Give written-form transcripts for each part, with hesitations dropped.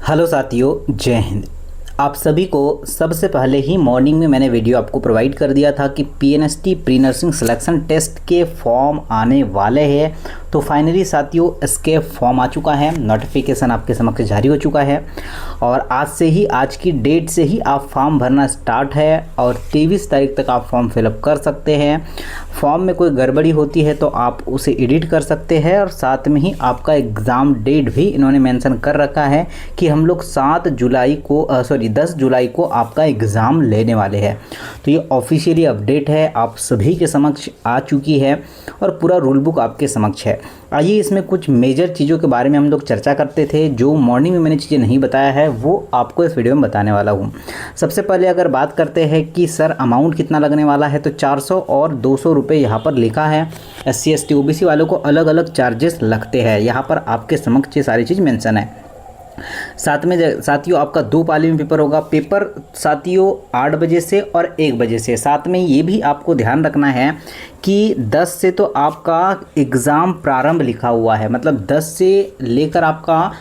Hello साथियों, जय हिंद। आप सभी को सबसे पहले ही मॉर्निंग में मैंने वीडियो आपको प्रोवाइड कर दिया था कि PNST pre nursing selection test के फॉर्म आने वाले हैं। तो फाइनली साथियों इसके फॉर्म आ चुका है, नोटिफिकेशन आपके समक्ष जारी हो चुका है और आज से ही, आज की डेट से ही आप फॉर्म भरना स्टार्ट है और 23 तारीख तक आप फॉर्म फिलअप कर सकते हैं। फॉर्म में कोई गड़बड़ी होती है तो आप उसे एडिट कर सकते हैं और साथ में ही आपका एग्ज़ाम डेट भी इन्होंने मेंशन कर रखा है कि हम लोग 10 जुलाई को आपका एग्ज़ाम लेने वाले हैं। तो ये ऑफिशियली अपडेट है, आप सभी के समक्ष आ चुकी है और पूरा रूल बुक आपके समक्ष है। आइए इसमें कुछ मेजर चीज़ों के बारे में हम लोग चर्चा करते थे, जो मॉर्निंग में मैंने चीज़ें नहीं बताया है वो आपको इस वीडियो में बताने वाला हूँ। सबसे पहले अगर बात करते हैं कि सर अमाउंट कितना लगने वाला है, तो 400 और 200 रुपये यहाँ पर लिखा है। SC ST OBC वालों को अलग अलग चार्जेस लगते हैं, यहाँ पर आपके समक्ष ये सारी चीज़ मेंशन है। साथ में साथियों आपका 2 पाली में पेपर होगा। पेपर साथियों 8 बजे से और 1 बजे से। साथ में ये भी आपको ध्यान रखना है कि 10 से तो आपका एग्ज़ाम प्रारंभ लिखा हुआ है, मतलब 10 से लेकर आपका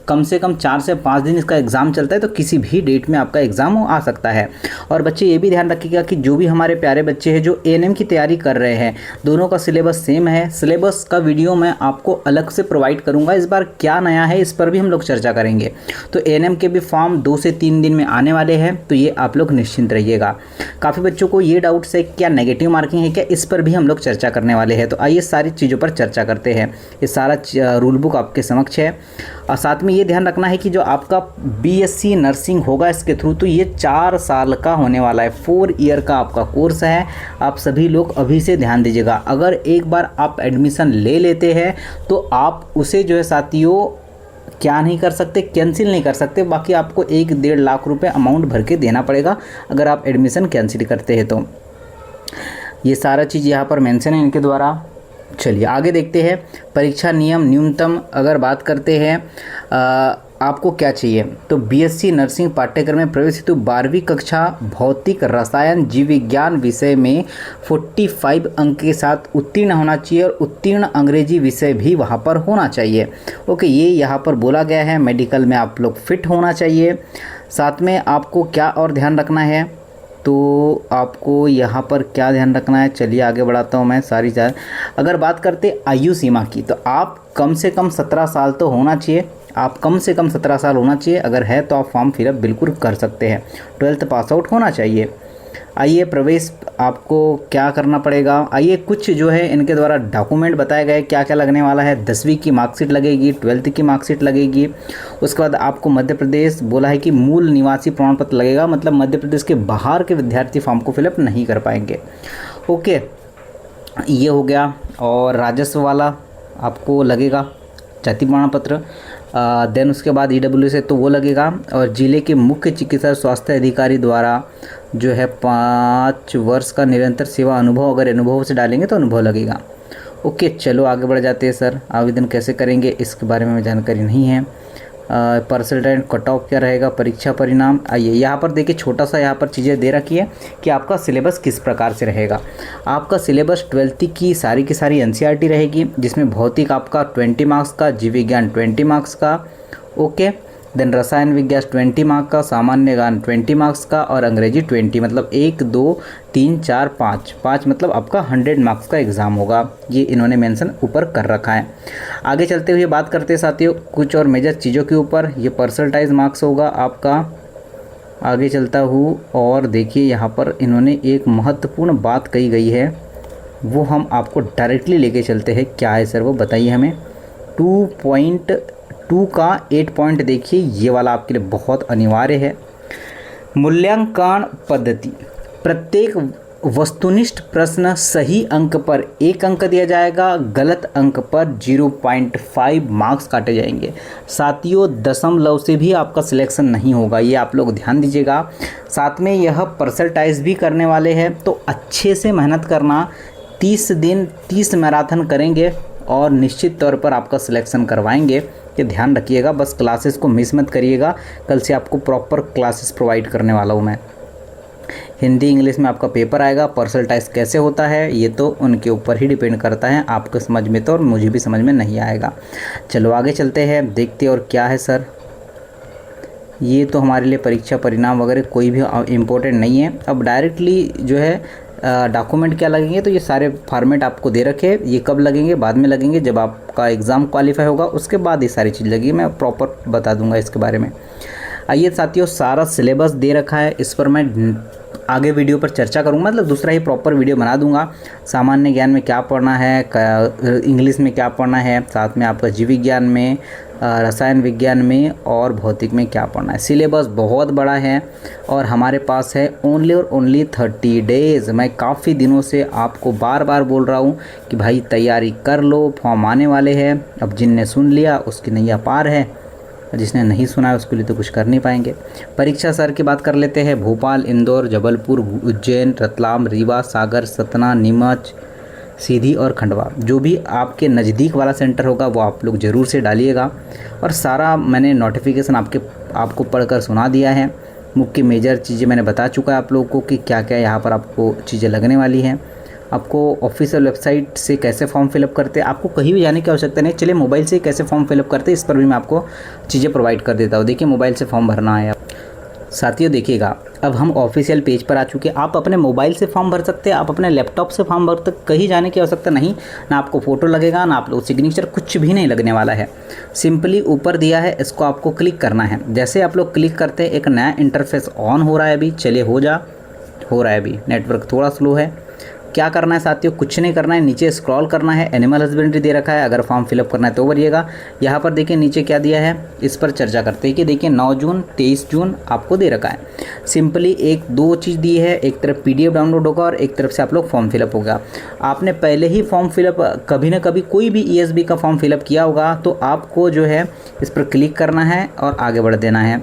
कम से कम 4 से 5 दिन इसका एग्ज़ाम चलता है, तो किसी भी डेट में आपका एग्ज़ाम आ सकता है। और बच्चे ये भी ध्यान रखिएगा कि जो भी हमारे प्यारे बच्चे हैं जो ANM की तैयारी कर रहे हैं, दोनों का सिलेबस सेम है। सिलेबस का वीडियो मैं आपको अलग से प्रोवाइड करूंगा। इस बार क्या नया है इस पर भी हम लोग चर्चा करेंगे। तो ANM के भी फॉर्म 2 से 3 दिन में आने वाले हैं, तो ये आप लोग निश्चिंत रहिएगा। काफ़ी बच्चों को ये डाउट्स है क्या नेगेटिव मार्किंग है क्या, इस पर भी हम लोग चर्चा करने वाले हैं। तो आइए सारी चीज़ों पर चर्चा करते हैं। ये सारा रूल बुक आपके समक्ष है। और साथ में ये ध्यान रखना है कि जो आपका BSc नर्सिंग होगा इसके थ्रू, तो ये 4 साल का होने वाला है, 4 ईयर का आपका कोर्स है। आप सभी लोग अभी से ध्यान दीजिएगा। अगर एक बार आप एडमिशन ले लेते हैं तो आप उसे जो है साथियों क्या नहीं कर सकते, कैंसिल नहीं कर सकते। बाकी आपको 1-1.5 लाख रुपए अमाउंट भर के देना पड़ेगा अगर आप एडमिशन कैंसिल करते हैं तो। ये सारा चीज़ यहाँ पर मेंशन है इनके द्वारा। चलिए आगे देखते हैं। परीक्षा नियम न्यूनतम अगर बात करते हैं, आपको क्या चाहिए, तो BSc नर्सिंग पाठ्यक्रम में प्रवेश हेतु 12वीं कक्षा भौतिक रसायन जीव विज्ञान विषय में 45 अंक के साथ उत्तीर्ण होना चाहिए और उत्तीर्ण अंग्रेजी विषय भी वहाँ पर होना चाहिए। ओके, ये यहाँ पर बोला गया है। मेडिकल में आप लोग फिट होना चाहिए। साथ में आपको क्या और ध्यान रखना है, तो आपको यहाँ पर क्या ध्यान रखना है, चलिए आगे बढ़ाता हूँ मैं सारी चीज़। अगर बात करते आयु सीमा की, तो आप कम से कम 17 साल तो होना चाहिए। आप कम से कम 17 साल होना चाहिए। अगर है तो आप फॉर्म फिलअप बिल्कुल कर सकते हैं। 12th पास आउट होना चाहिए। आइए प्रवेश आपको क्या करना पड़ेगा, आइए कुछ जो है इनके द्वारा डॉक्यूमेंट बताए गए क्या क्या लगने वाला है। 10वीं की मार्कशीट लगेगी, 12th की मार्कशीट लगेगी। उसके बाद आपको मध्य प्रदेश बोला है कि मूल निवासी प्रमाण पत्र लगेगा, मतलब मध्य प्रदेश के बाहर के विद्यार्थी फॉर्म को फिलअप नहीं कर पाएंगे। ओके, ये हो गया। और राजस्व वाला आपको लगेगा जाति प्रमाण पत्र। देन उसके बाद EWS है तो वो लगेगा। और ज़िले के मुख्य चिकित्सा स्वास्थ्य अधिकारी द्वारा जो है 5 वर्ष का निरंतर सेवा अनुभव, अगर अनुभव से डालेंगे तो अनुभव लगेगा। ओके, चलो आगे बढ़ जाते हैं। सर आवेदन कैसे करेंगे इसके बारे में जानकारी नहीं है। परसेंटेज कट ऑफ क्या रहेगा, परीक्षा परिणाम। आइए यहाँ पर देखिए, छोटा सा यहाँ पर चीज़ें दे रखी है कि आपका सिलेबस किस प्रकार से रहेगा। आपका सिलेबस 12th की सारी NCERT रहेगी, जिसमें भौतिक आपका 20 मार्क्स का, जीव विज्ञान 20 मार्क्स का। ओके, देन रसायन विज्ञान 20 मार्क्स का, सामान्य ज्ञान 20 मार्क्स का और अंग्रेजी 20, मतलब 1 2 3 4 5 मतलब आपका 100 मार्क्स का एग्ज़ाम होगा। ये इन्होंने मेंशन ऊपर कर रखा है। आगे चलते हुए बात करते हैं साथियों कुछ और मेजर चीज़ों के ऊपर। ये परसेंटाइज मार्क्स होगा आपका। आगे चलता हूँ और देखिए यहाँ पर इन्होंने एक महत्वपूर्ण बात कही गई है, वो हम आपको डायरेक्टली लेके चलते हैं। क्या है सर वो बताइए हमें। 2.2 का 8 पॉइंट देखिए, ये वाला आपके लिए बहुत अनिवार्य है। मूल्यांकन पद्धति, प्रत्येक वस्तुनिष्ठ प्रश्न सही अंक पर 1 अंक दिया जाएगा, गलत अंक पर 0.5 मार्क्स काटे जाएंगे। साथियों दशमलव से भी आपका सिलेक्शन नहीं होगा, ये आप लोग ध्यान दीजिएगा। साथ में यह परसेंटाइज भी करने वाले हैं, तो अच्छे से मेहनत करना। 30 दिन 30 मैराथन करेंगे और निश्चित तौर पर आपका सिलेक्शन करवाएंगे। ये ध्यान रखिएगा, बस क्लासेस को मिस मत करिएगा। कल से आपको प्रॉपर क्लासेस प्रोवाइड करने वाला हूँ मैं। हिंदी इंग्लिश में आपका पेपर आएगा। परसेंटाइज कैसे होता है ये तो उनके ऊपर ही डिपेंड करता है, आपको समझ में तो और मुझे भी समझ में नहीं आएगा। चलो आगे चलते हैं, देखते और क्या है सर। ये तो हमारे लिए परीक्षा परिणाम वगैरह कोई भी इम्पोर्टेंट नहीं है। अब डायरेक्टली जो है डॉक्यूमेंट क्या लगेंगे, तो ये सारे फॉर्मेट आपको दे रखे हैं। ये कब लगेंगे, बाद में लगेंगे, जब आपका एग्ज़ाम क्वालिफाई होगा उसके बाद ये सारी चीज़ लगेगी। मैं प्रॉपर बता दूंगा इसके बारे में। आइए साथियों, सारा सिलेबस दे रखा है, इस पर मैं आगे वीडियो पर चर्चा करूँगा, मतलब दूसरा ही प्रॉपर वीडियो बना दूंगा। सामान्य ज्ञान में क्या पढ़ना है, इंग्लिश में क्या पढ़ना है, साथ में आपका जीव विज्ञान में, रसायन विज्ञान में और भौतिक में क्या पढ़ना है। सिलेबस बहुत बड़ा है और हमारे पास है ओनली और ओनली 30 डेज़। मैं काफ़ी दिनों से आपको बार बार बोल रहा हूँ कि भाई तैयारी कर लो, फॉर्म आने वाले हैं। अब जिनने सुन लिया उसकी नैया पार है, जिसने नहीं सुना है उसके लिए तो कुछ कर नहीं पाएंगे। परीक्षा सर की बात कर लेते हैं। भोपाल, इंदौर, जबलपुर, उज्जैन, रतलाम, रीवा, सागर, सतना, नीमच, सीधी और खंडवा, जो भी आपके नज़दीक वाला सेंटर होगा वो आप लोग ज़रूर से डालिएगा। और सारा मैंने नोटिफिकेशन आपको पढ़कर सुना दिया है। मुख्य मेजर चीज़ें मैंने बता चुका है आप लोगों को कि क्या क्या यहाँ पर आपको चीज़ें लगने वाली हैं। आपको ऑफिशियल वेबसाइट से कैसे फॉर्म फिलअप करते हैं, आपको कहीं भी जाने की आवश्यकता नहीं। चलिए मोबाइल से कैसे फॉर्म फिलअप करते हैं इस पर भी मैं आपको चीज़ें प्रोवाइड कर देता हूँ। देखिए मोबाइल से फॉर्म भरना है। साथियों देखिएगा, अब हम ऑफिशियल पेज पर आ चुके हैं। आप अपने मोबाइल से फॉर्म भर सकते हैं, आप अपने लैपटॉप से फॉर्म भर सकते, कहीं जाने की आवश्यकता नहीं। ना आपको फ़ोटो लगेगा, ना आप लोग सिग्नेचर, कुछ भी नहीं लगने वाला है। सिंपली ऊपर दिया है, इसको आपको क्लिक करना है। जैसे आप लोग क्लिक करते हैं एक नया इंटरफेस ऑन हो रहा है अभी। चलिए हो रहा है अभी, नेटवर्क थोड़ा स्लो है। क्या करना है साथियों, कुछ नहीं करना है, नीचे स्क्रॉल करना है। एनिमल हस्बेंड्री दे रखा है, अगर फॉर्म फिलअप करना है तो भरिएगा। यहाँ पर देखिए नीचे क्या दिया है, इस पर चर्चा करते हैं कि देखिए 9 जून 23 जून आपको दे रखा है। सिंपली एक दो चीज़ दी है, एक तरफ PDF डाउनलोड होगा और एक तरफ से आप लोग फॉर्म फिलअप होगा। आपने पहले ही फॉर्म फिलअप कभी ना कभी कोई भी ESB का फॉर्म फिलअप किया होगा, तो आपको जो है इस पर क्लिक करना है और आगे बढ़ देना है।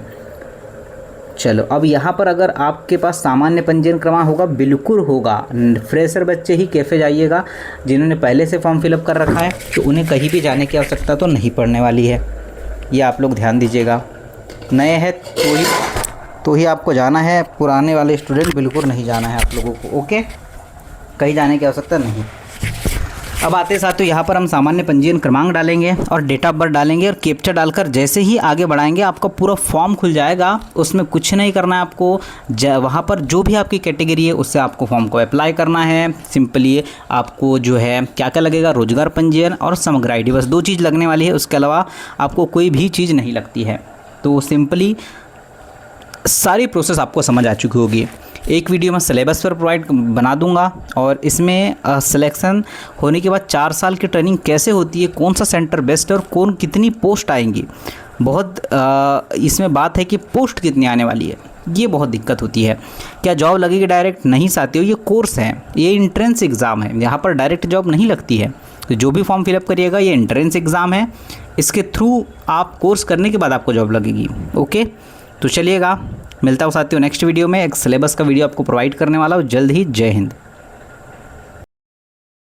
चलो अब यहाँ पर अगर आपके पास सामान्य पंजीयन क्रमांक होगा, बिल्कुल होगा। फ्रेशर बच्चे ही कैफ़े जाइएगा। जिन्होंने पहले से फॉर्म फिलअप कर रखा है तो उन्हें कहीं भी जाने की आवश्यकता तो नहीं पड़ने वाली है, ये आप लोग ध्यान दीजिएगा। नए हैं तो ही आपको जाना है, पुराने वाले स्टूडेंट बिल्कुल नहीं जाना है आप लोगों को। ओके, कहीं जाने की आवश्यकता नहीं। अब आते साथ तो यहाँ पर हम सामान्य पंजीयन क्रमांक डालेंगे और डेट ऑफ बर्थ डालेंगे और कैप्चा डालकर जैसे ही आगे बढ़ाएंगे आपका पूरा फॉर्म खुल जाएगा। उसमें कुछ नहीं करना है आपको, वहाँ पर जो भी आपकी कैटेगरी है उससे आपको फॉर्म को अप्लाई करना है। सिंपली आपको जो है क्या क्या लगेगा, रोजगार पंजीयन और समग्र ID, बस 2 चीज़ लगने वाली है। उसके अलावा आपको कोई भी चीज़ नहीं लगती है। तो सिंपली सारी प्रोसेस आपको समझ आ चुकी होगी। एक वीडियो मैं सिलेबस पर प्रोवाइड बना दूंगा और इसमें सिलेक्शन होने के बाद 4 साल की ट्रेनिंग कैसे होती है, कौन सा सेंटर बेस्ट है और कौन कितनी पोस्ट आएंगी। बहुत इसमें बात है कि पोस्ट कितनी आने वाली है, ये बहुत दिक्कत होती है। क्या जॉब लगेगी डायरेक्ट? नहीं साथियों, ये कोर्स है, ये एंट्रेंस एग्ज़ाम है, यहाँ पर डायरेक्ट जॉब नहीं लगती है। तो जो भी फॉर्म फिलअप करिएगा ये एंट्रेंस एग्ज़ाम है, इसके थ्रू आप कोर्स करने के बाद आपको जॉब लगेगी। ओके, तो चलिएगा मिलता हूँ साथियों नेक्स्ट वीडियो में। एक सिलेबस का वीडियो आपको प्रोवाइड करने वाला हूँ जल्द ही। जय हिंद।